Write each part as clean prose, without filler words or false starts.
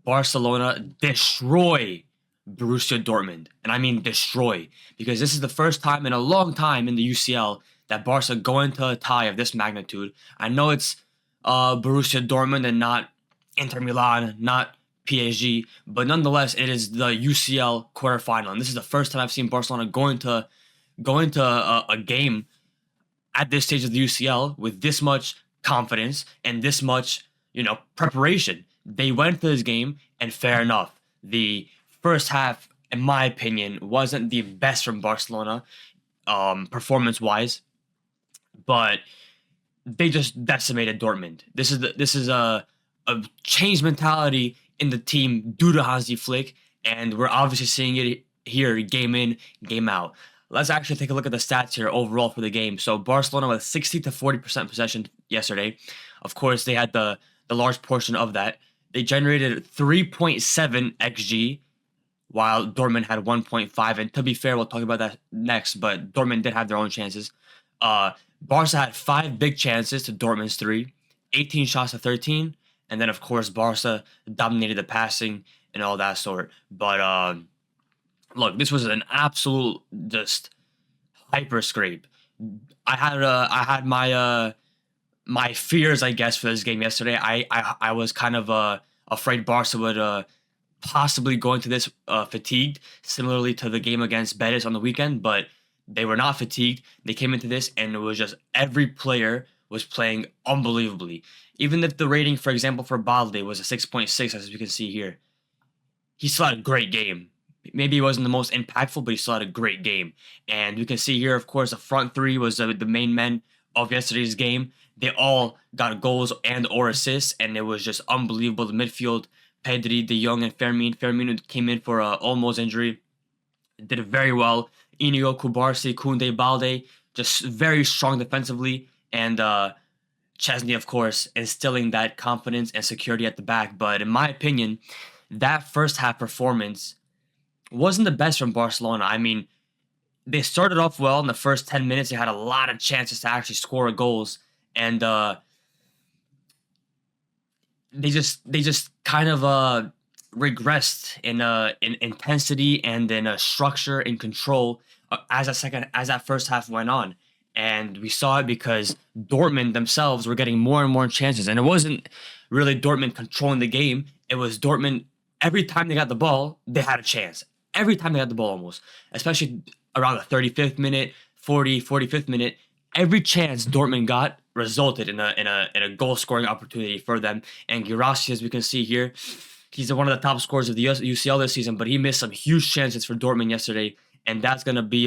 Barcelona destroy Borussia Dortmund. And I mean destroy, because this is the first time in a long time in the UCL that Barca go into a tie of this magnitude. I know it's Borussia Dortmund and not Inter Milan, not PSG, but nonetheless, it is the UCL quarterfinal. And this is the first time I've seen Barcelona go into a game at this stage of the UCL with this much confidence and this much, preparation. They went to this game, and fair enough. The first half, in my opinion, wasn't the best from Barcelona, performance-wise, but they just decimated Dortmund. This is a changed mentality in the team due to Hansi Flick, and we're obviously seeing it here, game in, game out. Let's actually take a look at the stats here overall for the game. So Barcelona with 60 to 40% possession yesterday. Of course, they had the large portion of that. They generated 3.7 xG, while Dortmund had 1.5. And to be fair, we'll talk about that next, but Dortmund did have their own chances. Barca had 5 big chances to Dortmund's 3, 18 shots to 13, and then of course Barca dominated the passing and all that sort. But look, this was an absolute just hyper scrape. I had my fears, I guess, for this game yesterday. I was kind of afraid Barca would possibly go into this fatigued, similarly to the game against Betis on the weekend, but they were not fatigued. They came into this, and it was just every player was playing unbelievably. Even if the rating, for example, for Balde was a 6.6, as you can see here, he still had a great game. Maybe he wasn't the most impactful, but he still had a great game. And you can see here, of course, the front three was the main men of yesterday's game. They all got goals and or assists, and it was just unbelievable. The midfield, Pedri, De Jong, and Fermin. Fermin came in for an Olmo's injury. Did it very well. Inigo, Kubarsi, Koundé, Balde, just very strong defensively. And Chesney, of course, instilling that confidence and security at the back. But in my opinion, that first half performance wasn't the best from Barcelona. I mean, they started off well in the first 10 minutes. They had a lot of chances to actually score goals. And they just kind of regressed in intensity and in structure and control as that first half went on. And we saw it because Dortmund themselves were getting more and more chances. And it wasn't really Dortmund controlling the game. It was Dortmund, every time they got the ball, they had a chance. Every time they got the ball almost. Especially around the 35th minute, 45th minute. Every chance Dortmund got resulted in a goal-scoring opportunity for them. And Guirassy, as we can see here, he's one of the top scorers of the UCL this season, but he missed some huge chances for Dortmund yesterday. And that's going to be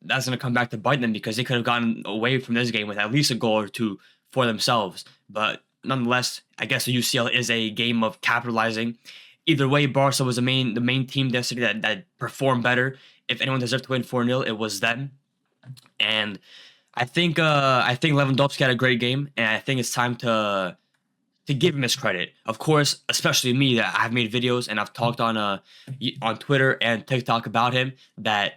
that's going to come back to bite them, because they could have gotten away from this game with at least a goal or two for themselves. But nonetheless, I guess the UCL is a game of capitalizing. Either way, Barca was the main team yesterday that performed better. If anyone deserved to win 4-0, it was them. And I think Lewandowski had a great game, and I think it's time to give him his credit. Of course, especially me, that I've made videos and I've talked on Twitter and TikTok about him, that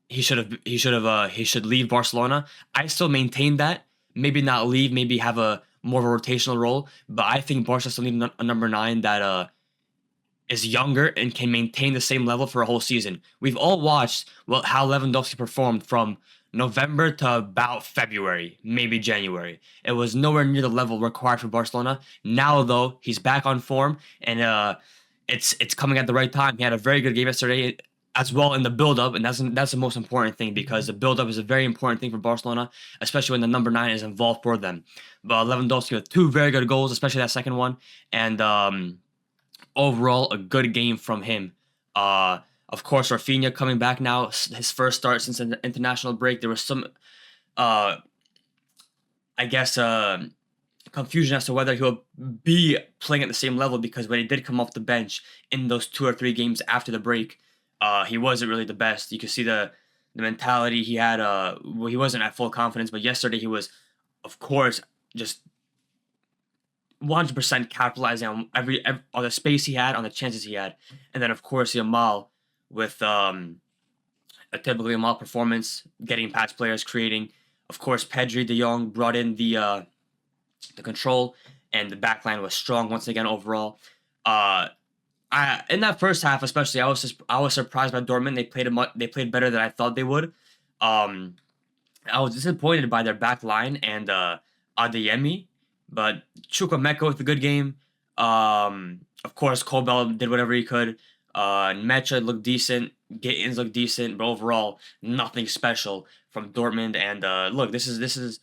he should leave Barcelona. I still maintain that. Maybe not leave, maybe have a more of a rotational role, but I think Barca still need a number 9 that is younger and can maintain the same level for a whole season. We've all watched how Lewandowski performed from November to about February, maybe January. It was nowhere near the level required for Barcelona. Now, though, he's back on form, and it's coming at the right time. He had a very good game yesterday as well in the build-up, and that's the most important thing, because the build-up is a very important thing for Barcelona, especially when the number 9 is involved for them. But Lewandowski with 2 very good goals, especially that second one, and overall a good game from him. Of course, Rafinha coming back now, his first start since an international break. There was some, confusion as to whether he'll be playing at the same level, because when he did come off the bench in those 2 or 3 games after the break, he wasn't really the best. You could see the mentality he had. He wasn't at full confidence, but yesterday he was, of course, just 100% capitalizing on every on the space he had, on the chances he had. And then, of course, Yamal with a typical Yamal performance, getting past players, creating. Of course, Pedri, De Jong brought in the control, and the backline was strong once again overall. Uh, in that first half, especially, I was surprised by Dortmund. They played better than I thought they would. Um, I was disappointed by their back line and Adeyemi, but Chukwemeka with a good game. Of course, Kobel did whatever he could. Mecha looked decent. Gittins looked decent, but overall, nothing special from Dortmund. And look, this is.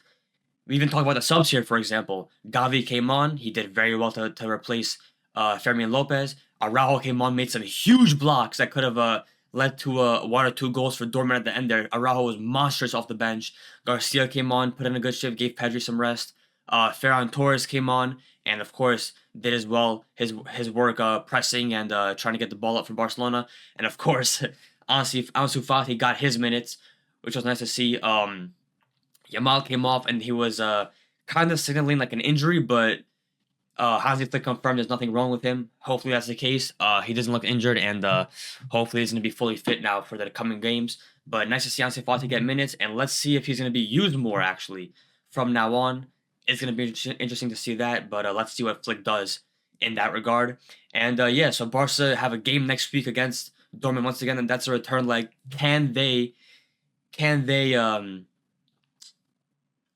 We even talk about the subs here, for example. Gavi came on. He did very well to replace Fermin Lopez. Araujo came on, made some huge blocks that could have led to one or two goals for Dortmund at the end there. Araujo was monstrous off the bench. Garcia came on, put in a good shift, gave Pedri some rest. Ferran Torres came on, and of course did as well his work pressing and trying to get the ball up for Barcelona. And of course, Ansu Fati got his minutes, which was nice to see. Yamal came off and he was kind of signaling like an injury, but Hansi Flick confirmed there's nothing wrong with him. Hopefully that's the case. He doesn't look injured, and hopefully he's going to be fully fit now for the coming games. But nice to see Hansi Flick get minutes, and let's see if he's going to be used more actually from now on. It's going to be interesting to see that, but let's see what Flick does in that regard. And yeah, so Barca have a game next week against Dortmund once again, and that's a return leg. Can they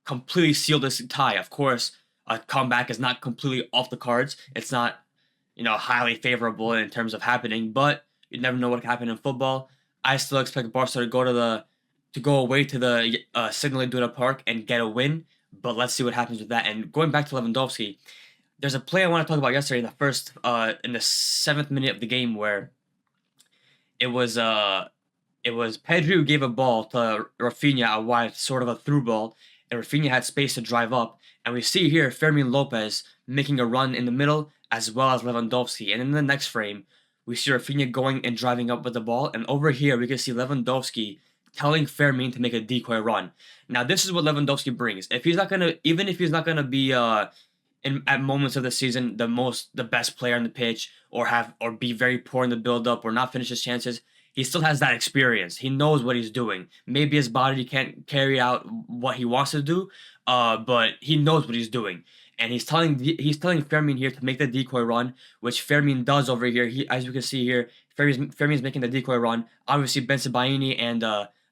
completely seal this tie? Of course, a comeback is not completely off the cards. It's not, highly favorable in terms of happening, but you never know what can happen in football. I still expect Barca to go away to the Signal Iduna Park and get a win, but let's see what happens with that. And going back to Lewandowski, there's a play I want to talk about yesterday in the 7th minute of the game where it was Pedri who gave a ball to Rafinha, a wide, sort of a through ball, and Rafinha had space to drive up. And we see here Fermin Lopez making a run in the middle as well as Lewandowski. And in the next frame, we see Rafinha going and driving up with the ball. And over here, we can see Lewandowski telling Fermin to make a decoy run. Now, this is what Lewandowski brings. Even if he's not gonna be at moments of the season the best player on the pitch, or be very poor in the build up or not finish his chances, he still has that experience. He knows what he's doing. Maybe his body can't carry out what he wants to do, but he knows what he's doing. And he's telling Fermin here to make the decoy run, which Fermin does over here. As you can see here, Fermin's making the decoy run. Obviously, Bensebaini and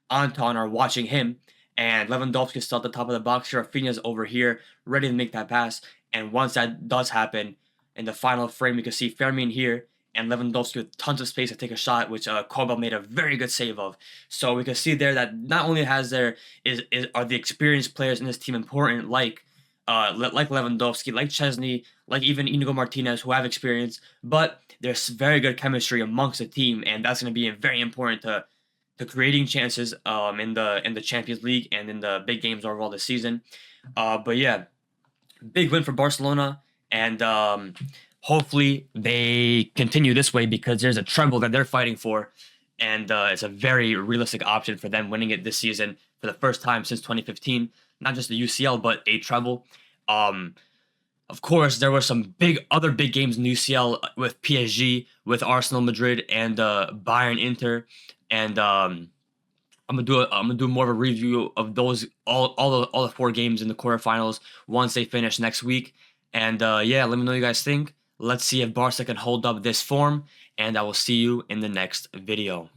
Anton are watching him, and Lewandowski is still at the top of the box here. Rafinha's over here, ready to make that pass. And once that does happen, in the final frame, you can see Fermin here and Lewandowski with tons of space to take a shot, which Kobel made a very good save of. So we can see there that not only are the experienced players in this team important, like Lewandowski, like Chesney, like even Inigo Martinez, who have experience, but there's very good chemistry amongst the team, and that's going to be very important to creating chances in the Champions League and in the big games overall this season. But yeah, big win for Barcelona, and hopefully they continue this way because there's a treble that they're fighting for, and it's a very realistic option for them winning it this season for the first time since 2015. Not just the UCL, but a treble. Of course, there were some other big games in the UCL with PSG, with Arsenal, Madrid, and Bayern, Inter, and I'm gonna do more of a review of those all the 4 games in the quarterfinals once they finish next week. And yeah, let me know what you guys think. Let's see if Barca can hold up this form, and I will see you in the next video.